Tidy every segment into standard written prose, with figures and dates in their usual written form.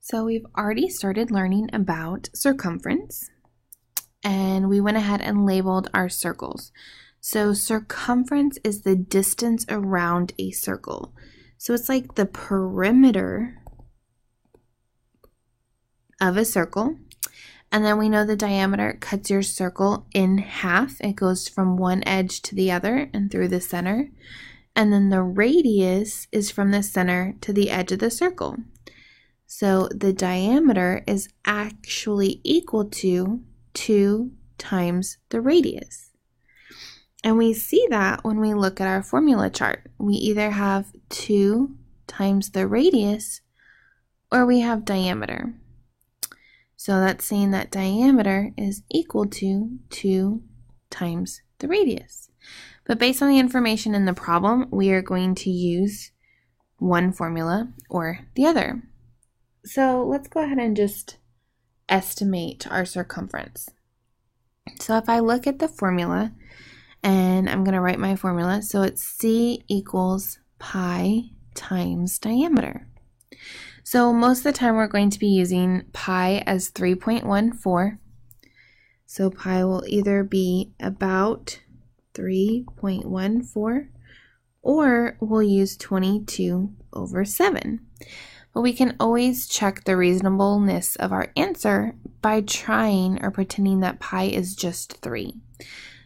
So we've already started learning about circumference, and we went ahead and labeled our circles. So circumference is the distance around a circle. So it's like the perimeter of a circle. And then we know the diameter cuts your circle in half. It goes from one edge to the other and through the center. And then the radius is from the center to the edge of the circle. So the diameter is actually equal to 2 times the radius. And we see that when we look at our formula chart. We either have 2 times the radius or we have diameter. So that's saying that diameter is equal to 2 times the radius. But based on the information in the problem, we are going to use one formula or the other. So let's go ahead and just estimate our circumference. So if I look at the formula, and I'm going to write my formula, so it's C equals pi times diameter. So most of the time we're going to be using pi as 3.14. So pi will either be about 3.14 or we'll use 22/7. But we can always check the reasonableness of our answer by trying or pretending that pi is just 3.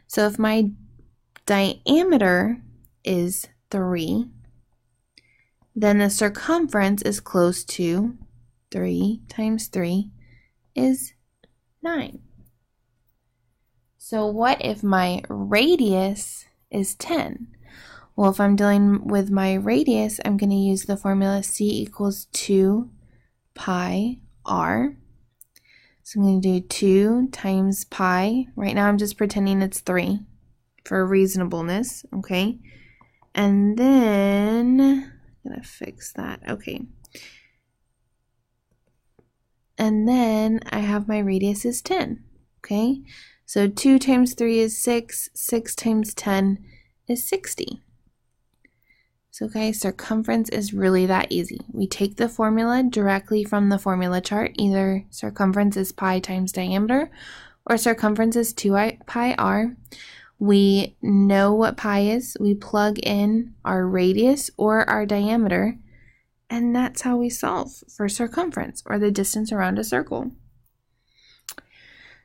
So if my diameter is 3, then the circumference is close to 3 times 3 is 9. So what if my radius is 10? Well, if I'm dealing with my radius, I'm going to use the formula C equals 2 pi r. So I'm going to do 2 times pi. Right now I'm just pretending it's 3 for reasonableness, okay? And then, I'm going to fix that, okay. And then I have my radius is 10, okay? So 2 times 3 is 6, 6 times 10 is 60. So guys, circumference is really that easy. We take the formula directly from the formula chart. Either circumference is pi times diameter or circumference is 2 pi r. We know what pi is. We plug in our radius or our diameter, and that's how we solve for circumference or the distance around a circle.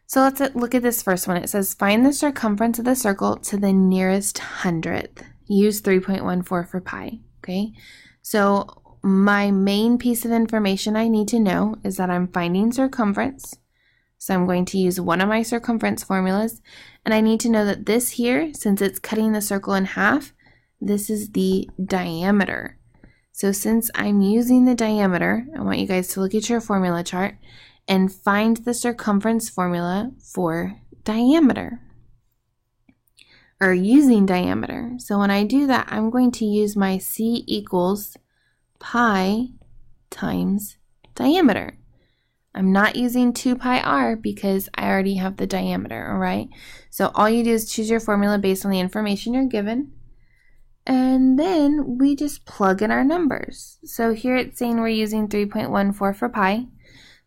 So let's look at this first one. It says find the circumference of the circle to the nearest hundredth. Use 3.14 for pi, okay? So my main piece of information I need to know is that I'm finding circumference. So I'm going to use one of my circumference formulas, and I need to know that this here, since it's cutting the circle in half, this is the diameter. So since I'm using the diameter, I want you guys to look at your formula chart and find the circumference formula for diameter, or using diameter. So when I do that, I'm going to use my C equals pi times diameter. I'm not using 2 pi r because I already have the diameter, all right? So all you do is choose your formula based on the information you're given, and then we just plug in our numbers. So here it's saying we're using 3.14 for pi.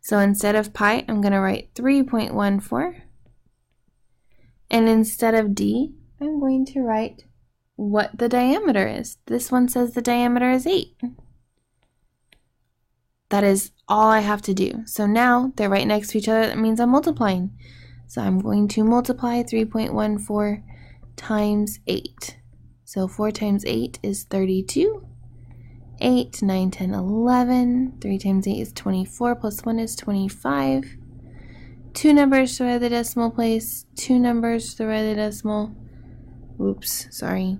So instead of pi, I'm going to write 3.14, and instead of d, I'm going to write what the diameter is. This one says the diameter is 8. That is all I have to do. So now they're right next to each other. That means I'm multiplying. So I'm going to multiply 3.14 times 8. So 4 times 8 is 32. 8, 9, 10, 11. 3 times 8 is 24. Plus 1 is 25. 2 numbers to the right of the decimal place. 2 numbers to the right of the decimal. Oops, sorry.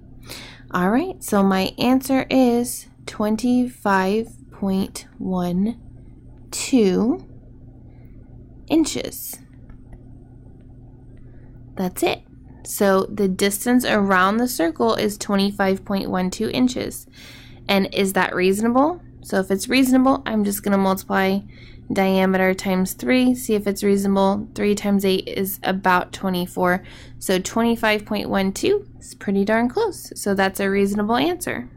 All right, so my answer is 25.12 inches. That's it. So the distance around the circle is 25.12 inches. And is that reasonable? So if it's reasonable, I'm just going to multiply diameter times 3, see if it's reasonable. 3 times 8 is about 24. So 25.12 is pretty darn close. So that's a reasonable answer.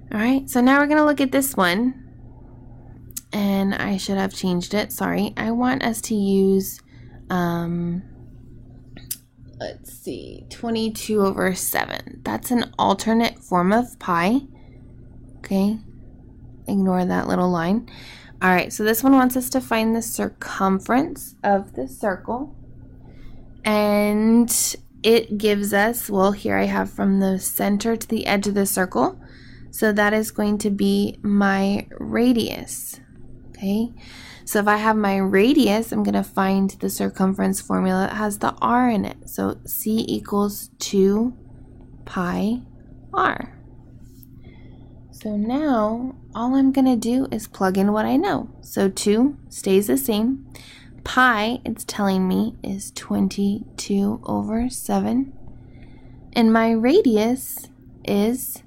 All right, so now we're going to look at this one. and I should have changed it, sorry. I want us to use, let's see, 22 over 7. That's an alternate form of pi, okay? Ignore that little line. All right, so this one wants us to find the circumference of the circle, and it gives us, well, here I have from the center to the edge of the circle, so that is going to be my radius, okay? So if I have my radius, I'm going to find the circumference formula that has the r in it. So c equals 2 pi r. So now all I'm going to do is plug in what I know. So 2 stays the same. Pi, it's telling me, is 22 over 7. And my radius is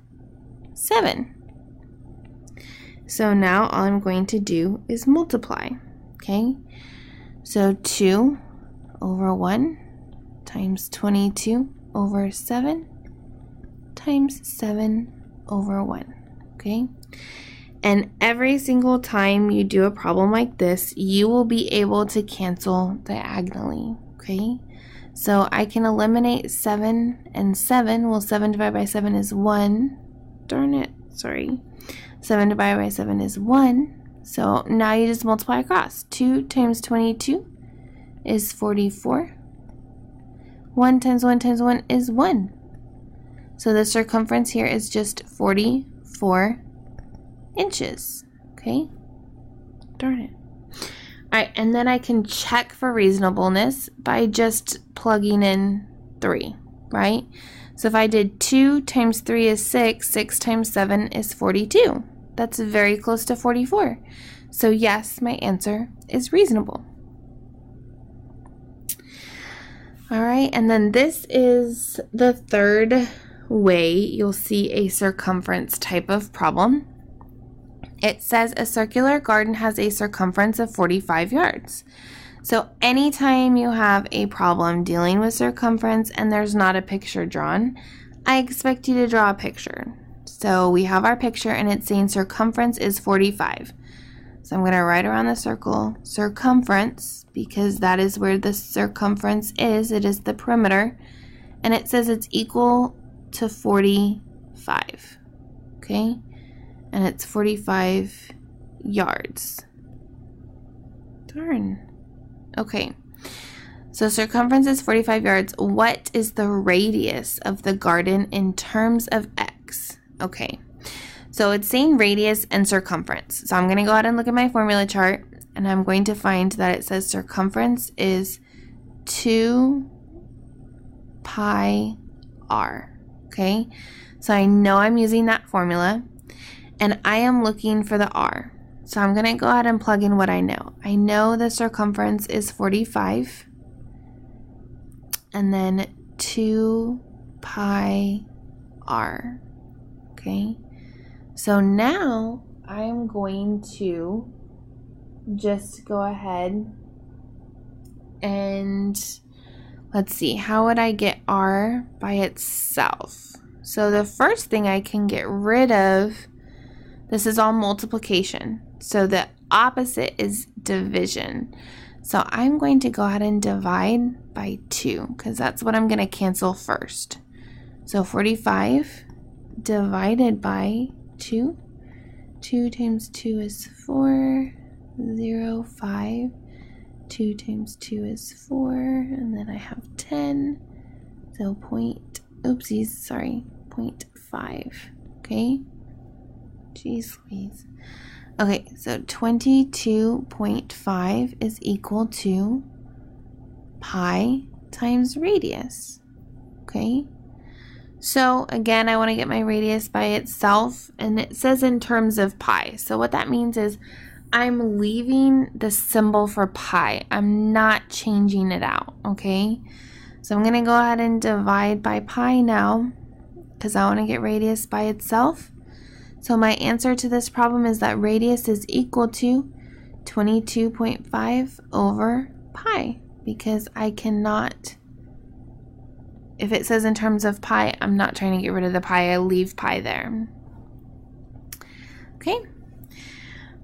7. So now all I'm going to do is multiply, okay? So 2 over 1 times 22 over 7 times 7 over 1, okay? And every single time you do a problem like this, you will be able to cancel diagonally, okay? So I can eliminate 7 and 7. Well, 7 divided by 7 is 1. Darn it, sorry. 7 divided by 7 is 1. So now you just multiply across. 2 times 22 is 44. 1 times 1 times 1 is 1. So the circumference here is just 44 inches. Okay? Darn it. Alright, and then I can check for reasonableness by just plugging in 3, right? So if I did 2 times 3 is 6, 6 times 7 is 42. That's very close to 44. So yes, my answer is reasonable. All right, and then this is the third way you'll see a circumference type of problem. It says a circular garden has a circumference of 45 yards. So anytime you have a problem dealing with circumference and there's not a picture drawn, I expect you to draw a picture. So we have our picture and it's saying circumference is 45. So I'm going to write around the circle circumference because that is where the circumference is. It is the perimeter. And it says it's equal to 45. Okay? And it's 45 yards. Darn. Okay, so circumference is 45 yards. What is the radius of the garden in terms of x? Okay, so it's saying radius and circumference. So I'm going to go ahead and look at my formula chart, and I'm going to find that it says circumference is 2 pi r. Okay, so I know I'm using that formula, and I am looking for the r. So I'm going to go ahead and plug in what I know. I know the circumference is 45. And then 2 pi r. Okay. So now I'm going to just go ahead and let's see. How would I get r by itself? So the first thing I can get rid of, this is all multiplication. So the opposite is division. So I'm going to go ahead and divide by 2 because that's what I'm going to cancel first. So 45 divided by 2. 2 times 2 is 4. 0, 5. 2 times 2 is 4. And then I have 10. So 0.5. Okay. Jeez Louise. Okay, so 22.5 is equal to pi times radius. Okay, so again, I want to get my radius by itself, and it says in terms of pi. So what that means is I'm leaving the symbol for pi. I'm not changing it out, okay? So I'm going to go ahead and divide by pi now because I want to get radius by itself. So my answer to this problem is that radius is equal to 22.5 over pi because I cannot, if it says in terms of pi, I'm not trying to get rid of the pi, I leave pi there. Okay.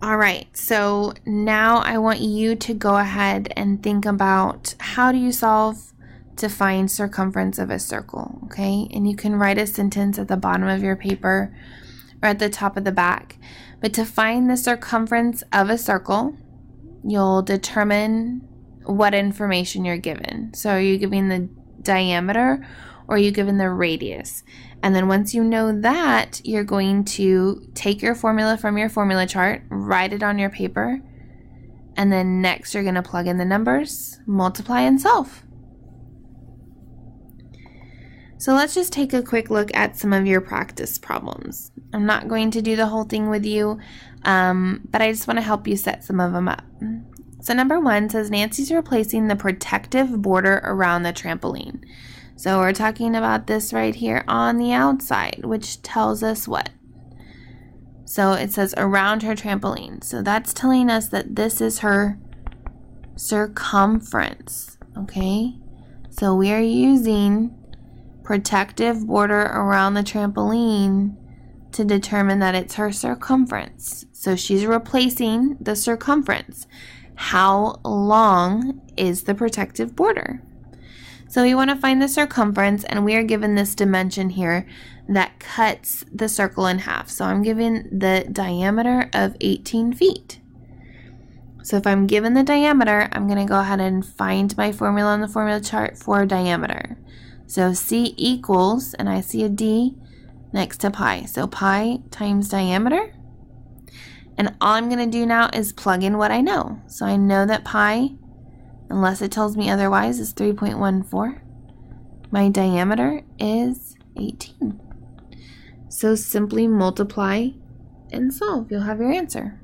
All right, so now I want you to go ahead and think about how do you solve to find circumference of a circle, okay? And you can write a sentence at the bottom of your paper or at the top of the back. But to find the circumference of a circle, you'll determine what information you're given. So are you giving the diameter or are you given the radius? And then once you know that, you're going to take your formula from your formula chart, write it on your paper, and then next you're going to plug in the numbers, multiply, and solve. So let's just take a quick look at some of your practice problems. I'm not going to do the whole thing with you, but I just want to help you set some of them up. So number 1 says Nancy's replacing the protective border around the trampoline. So we're talking about this right here on the outside, which tells us what? So it says around her trampoline. So that's telling us that this is her circumference, okay? So we are using protective border around the trampoline to determine that it's her circumference. So she's replacing the circumference. How long is the protective border? So we want to find the circumference, and we are given this dimension here that cuts the circle in half. So I'm given the diameter of 18 feet. So if I'm given the diameter, I'm going to go ahead and find my formula on the formula chart for diameter. So C equals, and I see a D next to pi. So pi times diameter. And all I'm going to do now is plug in what I know. So I know that pi, unless it tells me otherwise, is 3.14. My diameter is 18. So simply multiply and solve. You'll have your answer.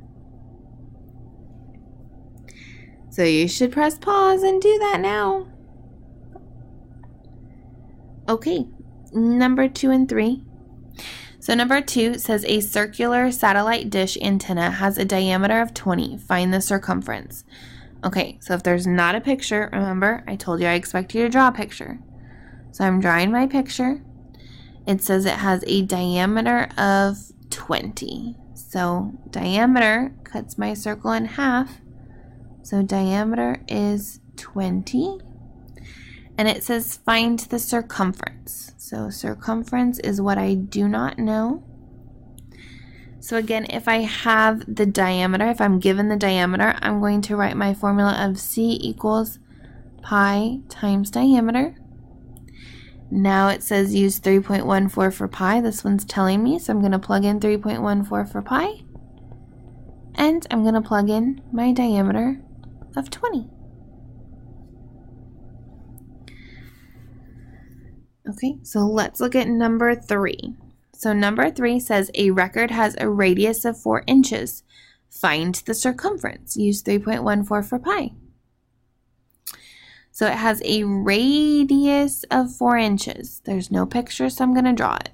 So you should press pause and do that now. Okay, number 2 and 3. So number 2 says a circular satellite dish antenna has a diameter of 20. Find the circumference. Okay, so if there's not a picture, remember, I told you I expect you to draw a picture. So I'm drawing my picture. It says it has a diameter of 20. So diameter cuts my circle in half. So diameter is 20. And it says find the circumference. So circumference is what I do not know. So again, if I have the diameter, if I'm given the diameter, I'm going to write my formula of C equals pi times diameter. Now it says use 3.14 for pi. This one's telling me, so I'm going to plug in 3.14 for pi. And I'm going to plug in my diameter of 20. Okay, so let's look at number 3. So number 3 says a record has a radius of 4 inches. Find the circumference. Use 3.14 for pi. So it has a radius of 4 inches. There's no picture, so I'm going to draw it.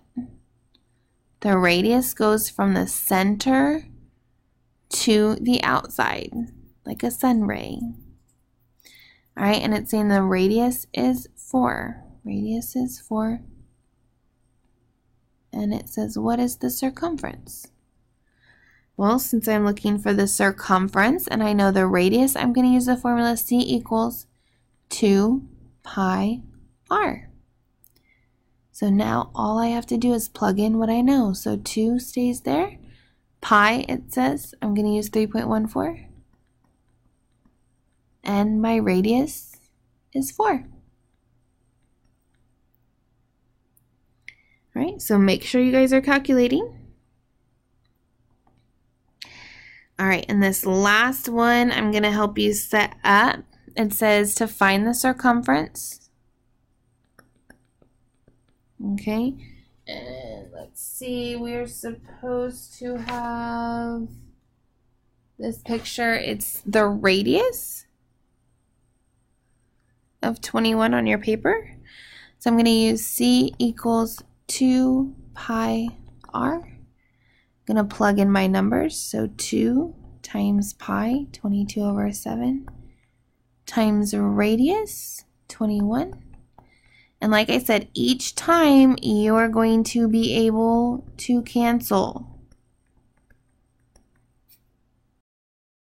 The radius goes from the center to the outside, like a sun ray. All right, and it's saying the radius is 4. Radius is 4. And it says, what is the circumference? Well, since I'm looking for the circumference and I know the radius, I'm going to use the formula C equals 2 pi r. So now all I have to do is plug in what I know. So 2 stays there. Pi, it says, I'm going to use 3.14. And my radius is 4. All right, so make sure you guys are calculating. All right, and this last one I'm going to help you set up. It says to find the circumference. Okay, and let's see, we're supposed to have this picture. It's the radius of 21 on your paper. So I'm going to use C equals 2 pi r. I'm going to plug in my numbers. So 2 times pi, 22 over 7, times radius, 21. And like I said, each time you are going to be able to cancel.